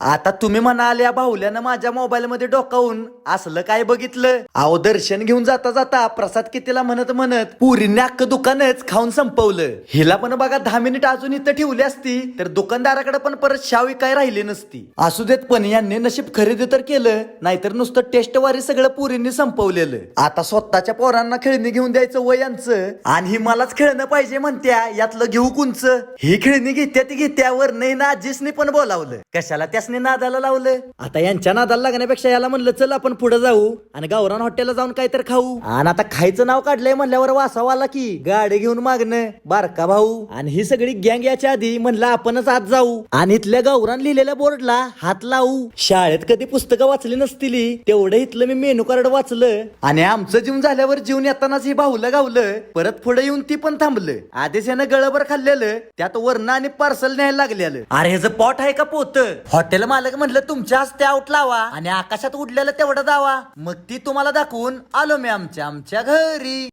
आता तुम्ही म्हणाल या भाऊल्यानं माझ्या मोबाईल मध्ये डोकावून असलं काय बघितलं. अहो दर्शन घेऊन जाता जाता प्रसाद कितीला म्हणत म्हणत पुरीने अख्खं दुकानच खाऊन संपवलं. हिला पण बघा 10 मिनिट अजून इथं ठेवली असती तर दुकानदाराकडे पण परत शावी काय राहिली नसती. असू देत, पण यांनी नशीब खरेदी तर केलं, नाहीतर नुसतं टेस्ट वारी सगळं पुरींनी संपवलेलं. आता स्वतःच्या पोरांना खेळणी घेऊन द्यायचं वय यांचं, आणि ही मलाच खेळणं पाहिजे म्हणत्या. यातलं घेऊ कुंच? ही खेळणी घेत्या ती घेत्यावर नाही ना, आजीसनी पण बोलावलं, कशाला त्यासनी नादाला लावलं. आता यांच्या नादाला लागण्यापेक्षा याला म्हणलं चल आपण पुढे जाऊ आणि गावरान हॉटेलला जाऊन काहीतरी खाऊ. आणि आता खायचं नाव काढलंय म्हणल्यावर वासावा आला की गाडी घेऊन मागणं बारका भाऊ आणि ही सगळी गँग याच्या आधी म्हणलं आपणच आज जाऊ आणि इथल्या गावरान लिहिलेल्या बोर्डला हात लावू. शाळेत कधी पुस्तकं वाचली नसतील तेवढं इथलं मी मेनू कार्ड वाचलं आणि आमचं जीवन झाल्यावर जीवन येतानाच ही भाऊलं गावलं. परत पुढे येऊन ती पण थांबलं. आधीच यानं गळभर खाल्लेलं, त्यात वरण आणि पार्सल न्यायला लागलेलं. अरे ह्याचं पॉट आहे का पोत? हॉटेल मालक म्हणलं तुमच्या हस्ते आउट लावा आणि आकाशात उडलेलं तेवढं दावा. मग ती तुम्हाला दाखवून आलो मी आमच्या घरी.